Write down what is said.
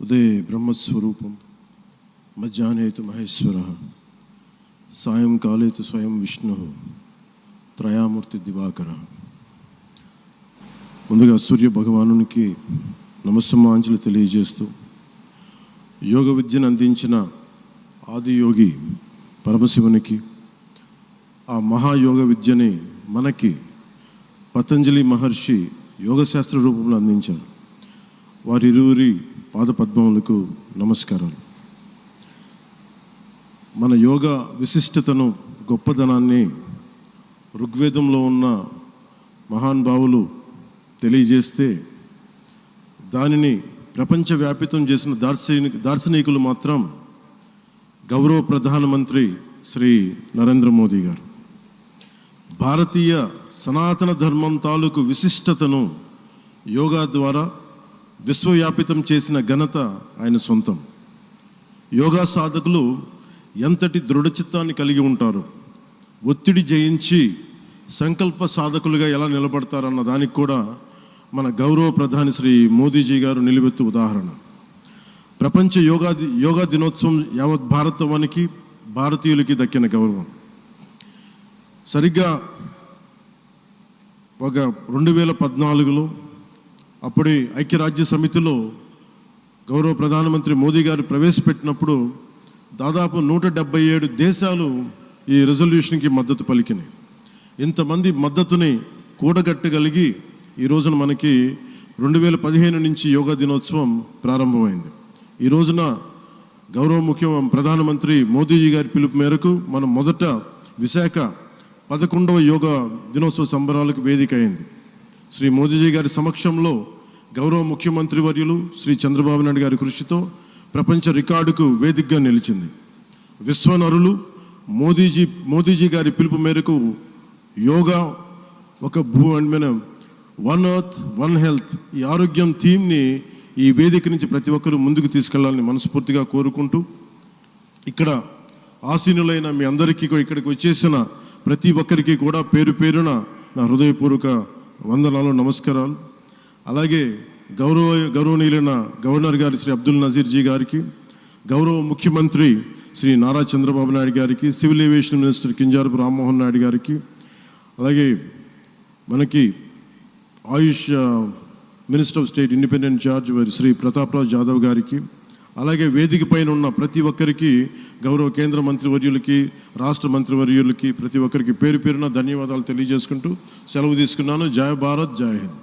ఉదయే బ్రహ్మస్వరూపం, మధ్యాహ్నే తు మహేశ్వరః, సాయంకాలే తు స్వయం విష్ణుః, త్రయామూర్తి దివాకరః. ముందుగా సూర్య భగవానునికి నమస్సమాంజలి తెలియజేస్తూ, యోగ విద్యను అందించిన ఆదియోగి పరమశివునికి, ఆ మహాయోగ విద్యని మనకి పతంజలి మహర్షి యోగశాస్త్ర రూపంలో అందించారు. వారిరువురి పాదపద్మములకు నమస్కారాలు. మన యోగ విశిష్టతను, గొప్పదనాన్ని ఋగ్వేదంలో ఉన్న మహానుభావులు తెలియజేస్తే, దానిని ప్రపంచవ్యాపితం చేసిన దార్శనికులు మాత్రం గౌరవ ప్రధానమంత్రి శ్రీ నరేంద్ర మోదీ గారు. భారతీయ సనాతన ధర్మం తాలూకు విశిష్టతను యోగా ద్వారా విశ్వవ్యాపితం చేసిన ఘనత ఆయన సొంతం. యోగా సాధకులు ఎంతటి దృఢచిత్తాన్ని కలిగి ఉంటారు, ఒత్తిడి జయించి సంకల్ప సాధకులుగా ఎలా నిలబడతారన్న దానికి కూడా మన గౌరవ ప్రధాని శ్రీ మోదీజీ గారు నిలువెత్తు ఉదాహరణ. ప్రపంచ యోగా దినోత్సవం యావత్ భారతవానికి, భారతీయులకి దక్కిన గౌరవం. సరిగ్గా ఒక 2014లో అప్పుడే ఐక్యరాజ్య సమితిలో గౌరవ ప్రధానమంత్రి మోదీ గారు ప్రవేశపెట్టినప్పుడు దాదాపు 177 దేశాలు ఈ రెజల్యూషన్కి మద్దతు పలికినాయి. ఇంతమంది మద్దతుని కూడగట్టగలిగి ఈ రోజున మనకి 2015 నుంచి యోగా దినోత్సవం ప్రారంభమైంది. ఈ రోజున గౌరవ ప్రధానమంత్రి మోదీజీ గారి పిలుపు మేరకు మనం మొదట విశాఖ 11వ యోగా దినోత్సవ సంబరాలకు వేదిక అయింది. శ్రీ మోదీజీ గారి సమక్షంలో గౌరవ ముఖ్యమంత్రి వర్యులు శ్రీ చంద్రబాబు నాయుడు గారి కృషితో ప్రపంచ రికార్డుకు వేదికగా నిలిచింది. విశ్వనరులు మోదీజీ గారి పిలుపు మేరకు యోగా ఒక వన్ ఎర్త్ వన్ హెల్త్, ఈ ఆరోగ్యం థీమ్ని ఈ వేదిక నుంచి ప్రతి ఒక్కరూ ముందుకు తీసుకెళ్లాలని మనస్ఫూర్తిగా కోరుకుంటూ, ఇక్కడ ఆసీనులైన మీ అందరికీ, ఇక్కడికి వచ్చేసిన ప్రతి ఒక్కరికి కూడా పేరు పేరున నా హృదయపూర్వక వందనాలు, నమస్కారాలు. అలాగే గౌరవనీయులైన గవర్నర్ గారి శ్రీ అబ్దుల్ నజీర్ జీ గారికి, గౌరవ ముఖ్యమంత్రి శ్రీ నారా చంద్రబాబు నాయుడు గారికి, civil aviation minister Kinjarapu Rammohan Naidu గారికి, అలాగే మనకి AYUSH minister of state independent charge Shri Prataprao Jadhav గారికి, అలాగే వేదిక పైన ఉన్న ప్రతి ఒక్కరికి, గౌరవ కేంద్ర మంత్రివర్యులకి, రాష్ట్ర మంత్రివర్యులకి, ప్రతి ఒక్కరికి పేరు పేరున ధన్యవాదాలు తెలియజేసుకుంటూ సెలవు తీసుకున్నాను. జై భారత్, జై హింద్.